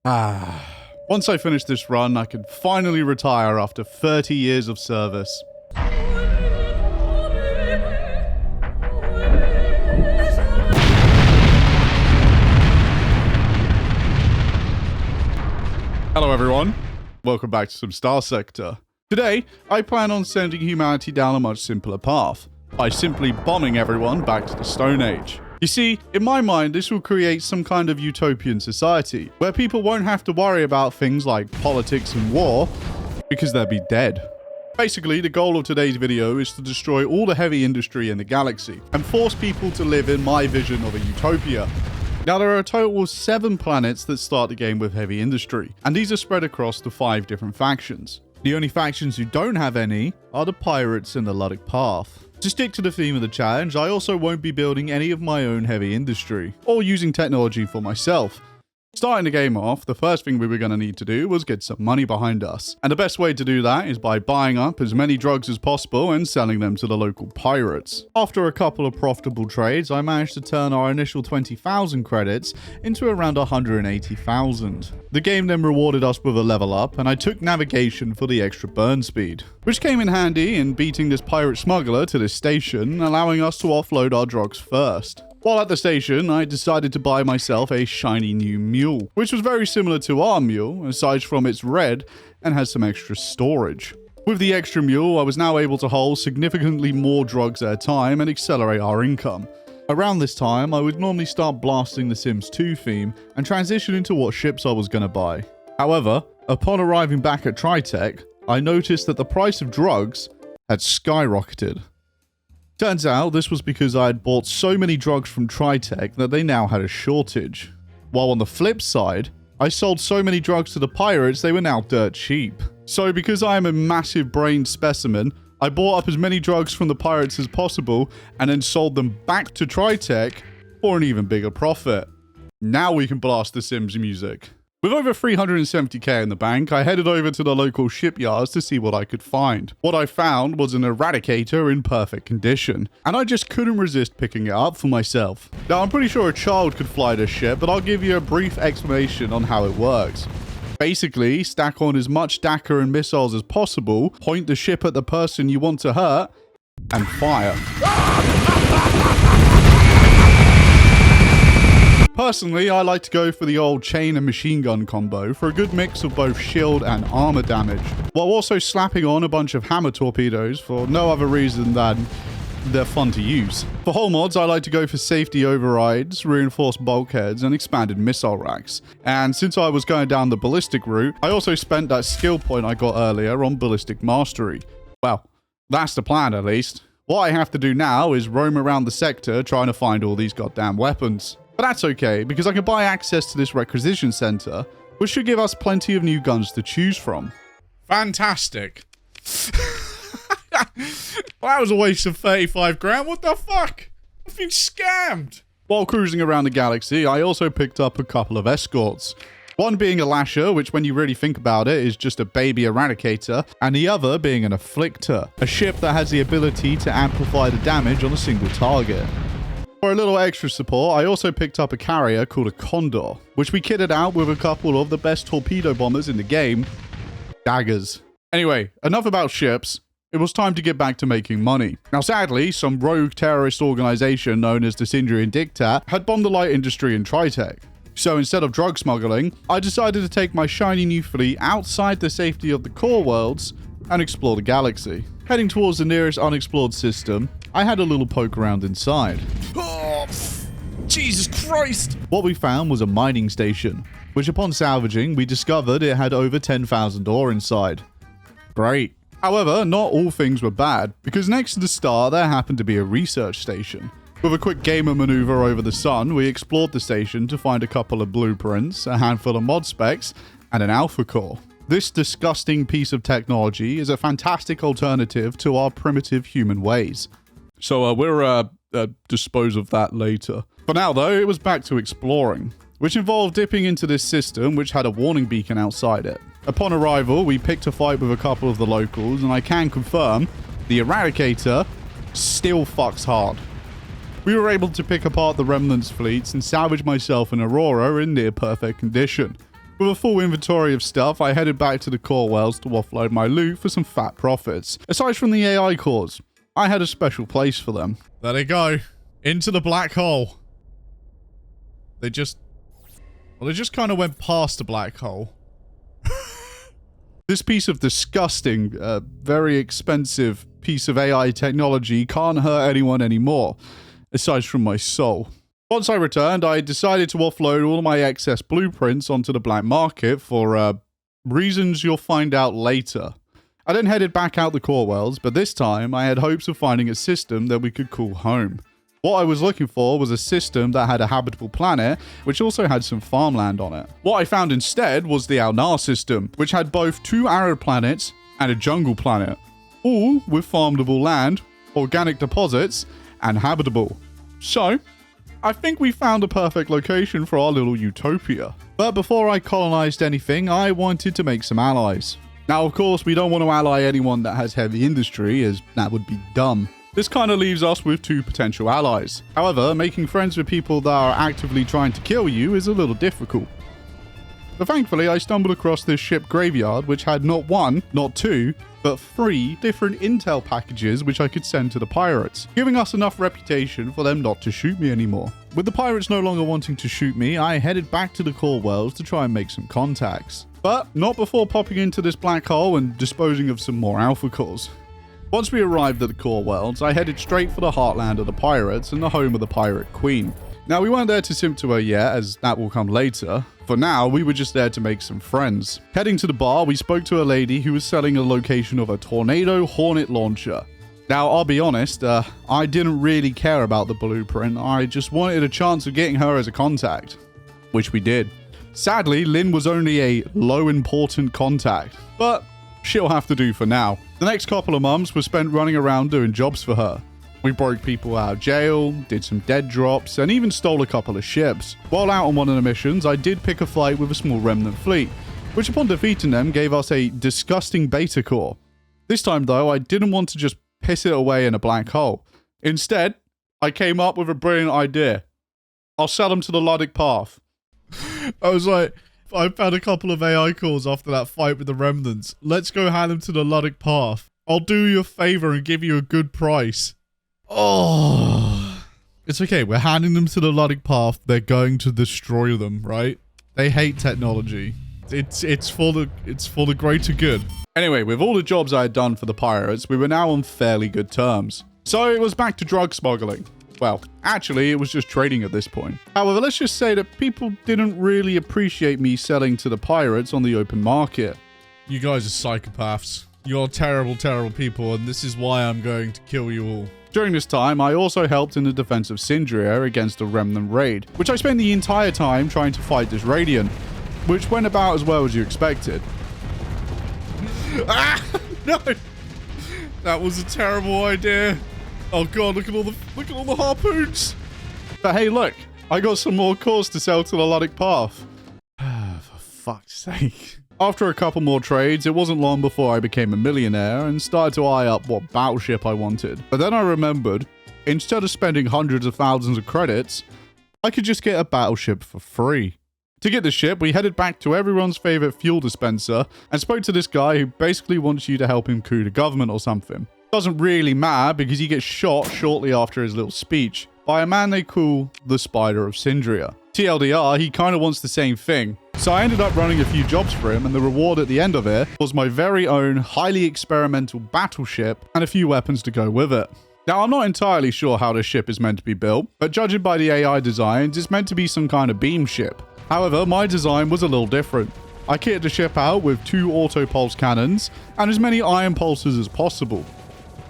Once I finish this run, I can finally retire after 30 years of service. Hello everyone, welcome back to some Starsector. Today, I plan on sending humanity down a much simpler path, by simply bombing everyone back to the Stone Age. You see, in my mind, this will create some kind of utopian society, where people won't have to worry about things like politics and war, because they'll be dead. Basically, the goal of today's video is to destroy all the heavy industry in the galaxy, and force people to live in my vision of a utopia. Now, there are a total of 7 planets that start the game with heavy industry, and these are spread across the 5 different factions. The only factions who don't have any are the pirates and the Luddic Path. To stick to the theme of the challenge, I also won't be building any of my own heavy industry, or using technology for myself. Starting the game off, the first thing we were going to need to do was get some money behind us. And the best way to do that is by buying up as many drugs as possible and selling them to the local pirates. After a couple of profitable trades, I managed to turn our initial 20,000 credits into around 180,000. The game then rewarded us with a level up, and I took navigation for the extra burn speed, which came in handy in beating this pirate smuggler to this station, allowing us to offload our drugs first. While at the station, I decided to buy myself a shiny new mule, which was very similar to our mule, aside from it's red and has some extra storage. With the extra mule, I was now able to hold significantly more drugs at a time and accelerate our income. Around this time, I would normally start blasting the Sims 2 theme and transition into what ships I was going to buy. However, upon arriving back at Tritech, I noticed that the price of drugs had skyrocketed. Turns out this was because I had bought so many drugs from Tritech that they now had a shortage. While on the flip side, I sold so many drugs to the pirates they were now dirt cheap. So because I am a massive brain specimen, I bought up as many drugs from the pirates as possible and then sold them back to Tritech for an even bigger profit. Now we can blast the Sims music. With over 370k in the bank, I headed over to the local shipyards to see what I could find. What I found was an Eradicator in perfect condition, and I just couldn't resist picking it up for myself. Now, I'm pretty sure a child could fly this ship, but I'll give you a brief explanation on how it works. Basically, stack on as much DACA and missiles as possible, point the ship at the person you want to hurt, and fire. Personally, I like to go for the old chain and machine gun combo for a good mix of both shield and armor damage, while also slapping on a bunch of hammer torpedoes for no other reason than they're fun to use. For hull mods, I like to go for safety overrides, reinforced bulkheads, and expanded missile racks. And since I was going down the ballistic route, I also spent that skill point I got earlier on ballistic mastery. Well, that's the plan at least. What I have to do now is roam around the sector trying to find all these goddamn weapons. But that's okay, because I can buy access to this requisition center, which should give us plenty of new guns to choose from. Fantastic. Well, that was a waste of 35 grand. What the fuck? I've been scammed. While cruising around the galaxy, I also picked up a couple of escorts. One being a Lasher, which when you really think about it is just a baby Eradicator, and the other being an Afflictor, a ship that has the ability to amplify the damage on a single target. For a little extra support, I also picked up a carrier called a Condor, which we kitted out with a couple of the best torpedo bombers in the game, daggers. Anyway, enough about ships. It was time to get back to making money. Now sadly, some rogue terrorist organization known as the Sindrian Dictat had bombed the light industry in Tritech. So instead of drug smuggling, I decided to take my shiny new fleet outside the safety of the core worlds and explore the galaxy. Heading towards the nearest unexplored system, I had a little poke around inside. Oh, Jesus Christ! What we found was a mining station, which upon salvaging, we discovered it had over 10,000 ore inside. Great. However, not all things were bad, because next to the star there happened to be a research station. With a quick gamer maneuver over the sun, we explored the station to find a couple of blueprints, a handful of mod specs, and an alpha core. This disgusting piece of technology is a fantastic alternative to our primitive human ways. So we'll dispose of that later. For now though, it was back to exploring, which involved dipping into this system which had a warning beacon outside it. Upon arrival, we picked a fight with a couple of the locals, and I can confirm the Eradicator still fucks hard. We were able to pick apart the remnants fleets and salvage myself and Aurora in near perfect condition. With a full inventory of stuff, I headed back to the core wells to offload my loot for some fat profits. Aside from the AI cores, I had a special place for them. There they go. Into the black hole. They just kind of went past the black hole. This piece of disgusting, very expensive piece of AI technology can't hurt anyone anymore, aside from my soul. Once I returned, I decided to offload all of my excess blueprints onto the black market for, reasons you'll find out later. I then headed back out the core wells, but this time I had hopes of finding a system that we could call home. What I was looking for was a system that had a habitable planet, which also had some farmland on it. What I found instead was the Rarr system, which had both 2 arid planets and a jungle planet, all with farmable land, organic deposits, and habitable. So, I think we found a perfect location for our little utopia. But before I colonized anything, I wanted to make some allies. Now, of course, we don't want to ally anyone that has heavy industry, as that would be dumb. This kind of leaves us with 2 potential allies. However, making friends with people that are actively trying to kill you is a little difficult. But thankfully, I stumbled across this ship graveyard, which had not 1, not 2, but 3 different intel packages which I could send to the pirates, giving us enough reputation for them not to shoot me anymore. With the pirates no longer wanting to shoot me, I headed back to the core wells to try and make some contacts. But not before popping into this black hole and disposing of some more alpha cores. Once we arrived at the core worlds, I headed straight for the heartland of the pirates and the home of the pirate queen. Now, we weren't there to simp to her yet, as that will come later. For now, we were just there to make some friends. Heading to the bar, we spoke to a lady who was selling a location of a Tornado Hornet launcher. Now, I'll be honest, I didn't really care about the blueprint. I just wanted a chance of getting her as a contact, which we did. Sadly, Lynn was only a low important contact, but she'll have to do for now. The next couple of months were spent running around doing jobs for her. We broke people out of jail, did some dead drops, and even stole a couple of ships. While out on one of the missions, I did pick a fight with a small remnant fleet, which upon defeating them gave us a disgusting beta core. This time though, I didn't want to just piss it away in a black hole. Instead, I came up with a brilliant idea. I'll sell them to the Luddic Path. I was like, I found a couple of AI cores after that fight with the remnants. Let's go hand them to the Luddic Path. I'll do you a favor and give you a good price. Oh, it's okay. We're handing them to the Luddic Path. They're going to destroy them, right? They hate technology. It's for the greater good. Anyway, with all the jobs I had done for the pirates, we were now on fairly good terms. So it was back to drug smuggling. Well, actually, it was just trading at this point. However, let's just say that people didn't really appreciate me selling to the pirates on the open market. You guys are psychopaths. You're terrible, terrible people, and this is why I'm going to kill you all. During this time, I also helped in the defense of Sindria against a remnant raid, which I spent the entire time trying to fight this Radiant, which went about as well as you expected. Ah! No! That was a terrible idea. Oh god, look at all the harpoons. But hey, look, I got some more cores to sell to the Luddic Path. For fuck's sake. After a couple more trades, it wasn't long before I became a millionaire and started to eye up what battleship I wanted. But then I remembered, instead of spending hundreds of thousands of credits, I could just get a battleship for free. To get the ship, we headed back to everyone's favorite fuel dispenser and spoke to this guy who basically wants you to help him coup the government or something. Doesn't really matter because he gets shot shortly after his little speech by a man they call the Spider of Sindria. TLDR, he kind of wants the same thing. So I ended up running a few jobs for him, and the reward at the end of it was my very own highly experimental battleship and a few weapons to go with it. Now, I'm not entirely sure how this ship is meant to be built, but judging by the AI designs, it's meant to be some kind of beam ship. However, my design was a little different. I kitted the ship out with 2 auto-pulse cannons and as many ion pulses as possible.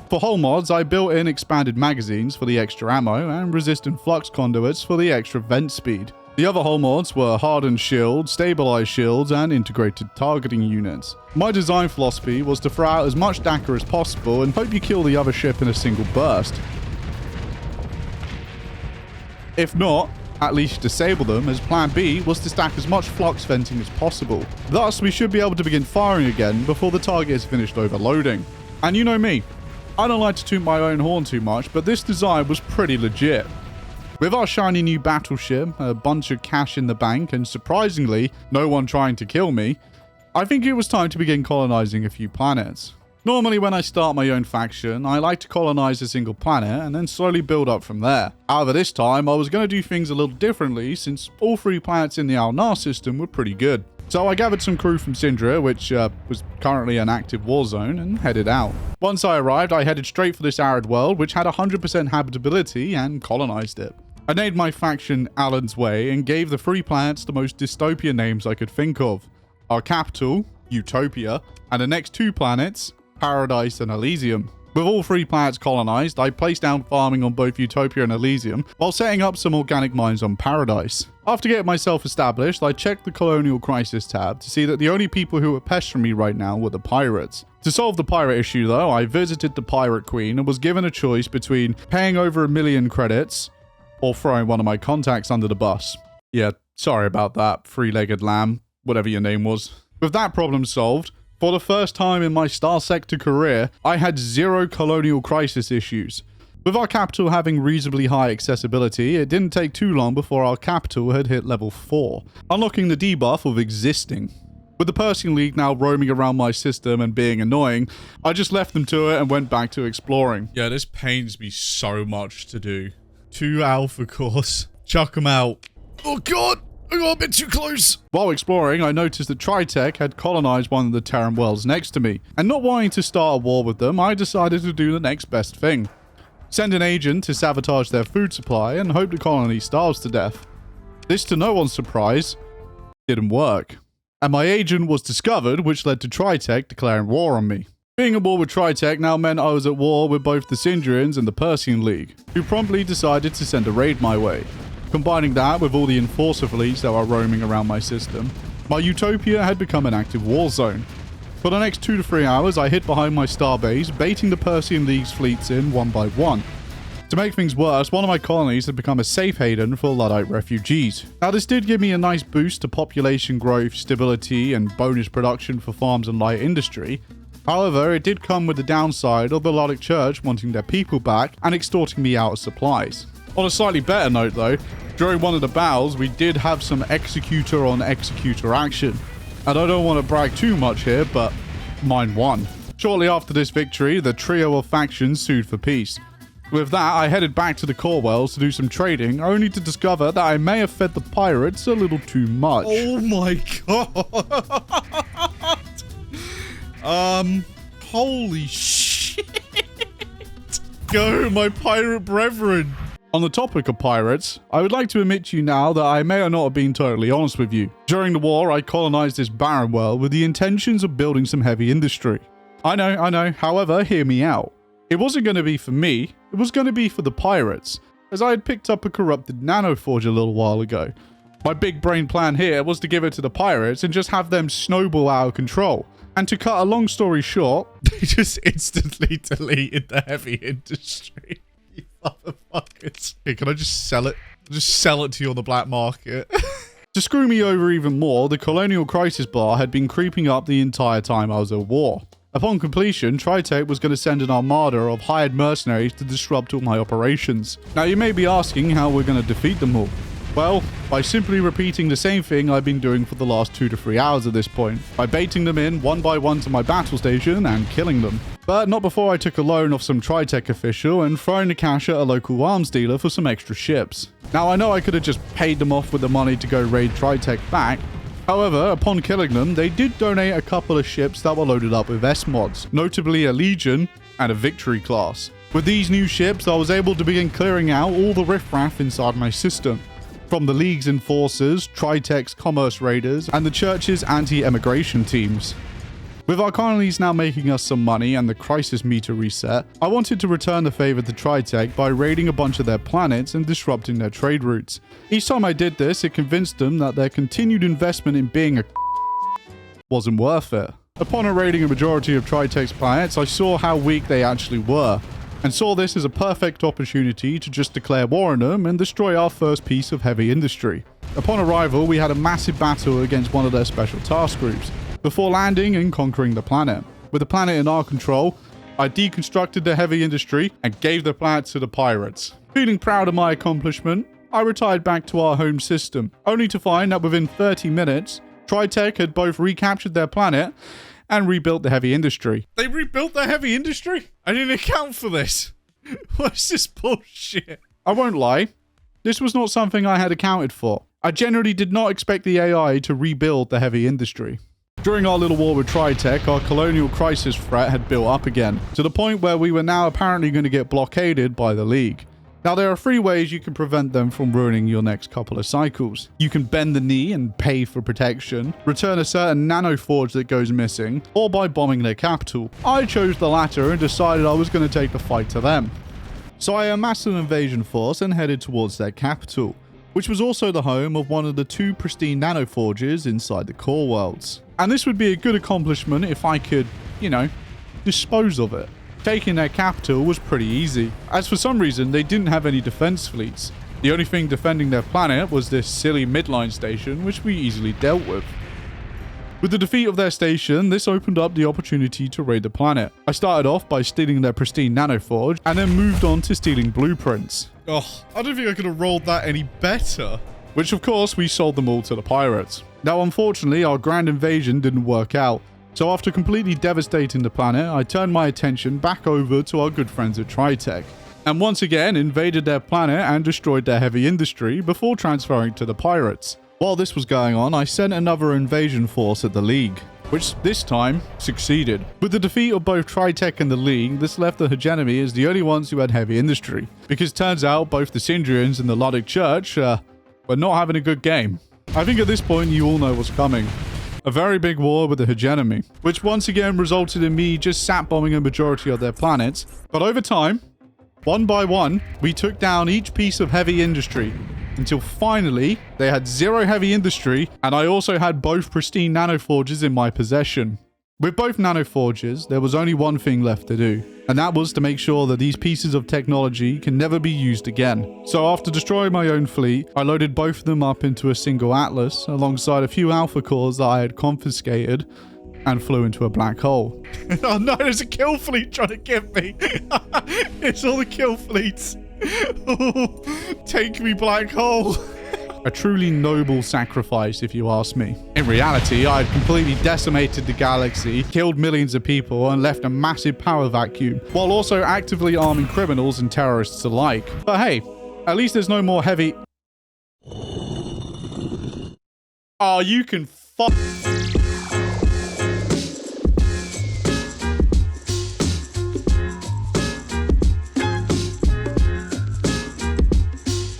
For hull mods, I built in expanded magazines for the extra ammo and resistant flux conduits for the extra vent speed. The other hull mods were hardened shields, stabilized shields, and integrated targeting units. My design philosophy was to throw out as much DACA as possible and hope you kill the other ship in a single burst. If not, at least disable them, as plan B was to stack as much flux venting as possible. Thus, we should be able to begin firing again before the target is finished overloading. And you know me, I don't like to toot my own horn too much, but this design was pretty legit. With our shiny new battleship, a bunch of cash in the bank, and surprisingly, no one trying to kill me, I think it was time to begin colonizing a few planets. Normally when I start my own faction, I like to colonize a single planet and then slowly build up from there. However, this time I was going to do things a little differently since all 3 planets in the Alnar system were pretty good. So I gathered some crew from Syndra, which was currently an active war zone, and headed out. Once I arrived, I headed straight for this arid world, which had 100% habitability, and colonized it. I named my faction Alan's Way and gave the 3 planets the most dystopian names I could think of. Our capital, Utopia, and the next 2 planets, Paradise and Elysium. With all 3 planets colonized, I placed down farming on both Utopia and Elysium, while setting up some organic mines on Paradise. After getting myself established, I checked the Colonial Crisis tab to see that the only people who were pestering me right now were the pirates. To solve the pirate issue though, I visited the Pirate Queen and was given a choice between paying over 1 million credits or throwing one of my contacts under the bus. Yeah, sorry about that, 3-legged lamb, whatever your name was. With that problem solved, for the first time in my Starsector career, I had 0 Colonial Crisis issues. With our capital having reasonably high accessibility, it didn't take too long before our capital had hit level 4, unlocking the debuff of existing. With the Persian League now roaming around my system and being annoying, I just left them to it and went back to exploring. Yeah, this pains me so much to do. 2 alpha cores. Chuck them out. Oh god! I got a bit too close. While exploring, I noticed that Tritech had colonized one of the Terran worlds next to me, and not wanting to start a war with them, I decided to do the next best thing. Send an agent to sabotage their food supply and hope the colony starves to death. This, to no one's surprise, didn't work. And my agent was discovered, which led to Tritech declaring war on me. Being at war with Tritech now meant I was at war with both the Syndrians and the Persian League, who promptly decided to send a raid my way. Combining that with all the Enforcer fleets that were roaming around my system, my Utopia had become an active war zone. For the next 2 to 3 hours, I hid behind my starbase, baiting the Persian League's fleets in one by one. To make things worse, one of my colonies had become a safe haven for Luddite refugees. Now this did give me a nice boost to population growth, stability, and bonus production for farms and light industry. However, it did come with the downside of the Luddite Church wanting their people back and extorting me out of supplies. On a slightly better note though, during one of the battles, we did have some executor on executor action. And I don't want to brag too much here, but mine won. Shortly after this victory, the trio of factions sued for peace. With that, I headed back to the core wells to do some trading, only to discover that I may have fed the pirates a little too much. Oh my god! Holy shit! Go, my pirate brethren! On the topic of pirates, I would like to admit to you now that I may or not have been totally honest with you. During the war, I colonized this barren world with the intentions of building some heavy industry. I know, however, hear me out. It wasn't going to be for me, it was going to be for the pirates, as I had picked up a corrupted nanoforge a little while ago. My big brain plan here was to give it to the pirates and just have them snowball out of control. And to cut a long story short, they just instantly deleted the heavy industry. You motherfuckers. Here, can I just sell it? Just sell it to you on the black market. To screw me over even more, the Colonial Crisis bar had been creeping up the entire time I was at war. Upon completion, Tritech was going to send an armada of hired mercenaries to disrupt all my operations. Now you may be asking how we're going to defeat them all. Well, by simply repeating the same thing I've been doing for the last 2 to 3 hours at this point, by baiting them in one by one to my battle station and killing them. But not before I took a loan off some Tritech official and throwing the cash at a local arms dealer for some extra ships. Now I know I could have just paid them off with the money to go raid Tritech back. However, upon killing them, they did donate a couple of ships that were loaded up with S-mods, notably a Legion and a Victory class. With these new ships, I was able to begin clearing out all the riffraff inside my system. From the League's enforcers, Tritech's commerce raiders, and the Church's anti-emigration teams. With our colonies now making us some money and the crisis meter reset, I wanted to return the favor to Tritech by raiding a bunch of their planets and disrupting their trade routes. Each time I did this, it convinced them that their continued investment in being a wasn't worth it. Upon raiding a majority of Tritech's planets, I saw how weak they actually were, and saw this as a perfect opportunity to just declare war on them and destroy our first piece of heavy industry. Upon arrival, we had a massive battle against one of their special task groups, before landing and conquering the planet. With the planet in our control, I deconstructed the heavy industry and gave the planet to the pirates. Feeling proud of my accomplishment, I retired back to our home system, only to find that within 30 minutes, Tritech had both recaptured their planet and rebuilt the heavy industry. They rebuilt the heavy industry? I didn't account for this. What's this bullshit? I won't lie. This was not something I had accounted for. I generally did not expect the AI to rebuild the heavy industry. During our little war with Tritech, our colonial crisis threat had built up again, to the point where we were now apparently going to get blockaded by the League. Now, there are 3 ways you can prevent them from ruining your next couple of cycles. You can bend the knee and pay for protection, return a certain nanoforge that goes missing, or by bombing their capital. I chose the latter and decided I was going to take the fight to them. So I amassed an invasion force and headed towards their capital, which was also the home of one of the 2 pristine nanoforges inside the core worlds. And this would be a good accomplishment if I could, dispose of it. Taking their capital was pretty easy, as for some reason they didn't have any defense fleets. The only thing defending their planet was this silly midline station, which we easily dealt with. With the defeat of their station, this opened up the opportunity to raid the planet. I started off by stealing their pristine nanoforge, and then moved on to stealing blueprints. Oh, I don't think I could have rolled that any better. Which of course, we sold them all to the pirates. Now unfortunately, our grand invasion didn't work out. So after completely devastating the planet, I turned my attention back over to our good friends at Tritech, and once again invaded their planet and destroyed their heavy industry before transferring to the pirates. While this was going on, I sent another invasion force at the League, which this time succeeded. With the defeat of both Tritech and the League, this left the hegemony as the only ones who had heavy industry, because turns out both the Syndrians and the Luddic Church were not having a good game. I think at this point you all know what's coming. A very big war with the hegemony, which once again resulted in me just sat bombing a majority of their planets. But over time, one by one, we took down each piece of heavy industry until finally they had 0 heavy industry, and I also had both pristine nanoforges in my possession. With both nanoforges, there was only one thing left to do, and that was to make sure that these pieces of technology can never be used again. So after destroying my own fleet, I loaded both of them up into a single Atlas, alongside a few Alpha cores that I had confiscated, and flew into a black hole. Oh no, there's a kill fleet trying to get me! It's all the kill fleets! Take me, black hole! A truly noble sacrifice, if you ask me. In reality, I had completely decimated the galaxy, killed millions of people, and left a massive power vacuum, while also actively arming criminals and terrorists alike. But hey, at least there's no more heavy... Oh, you can fuck...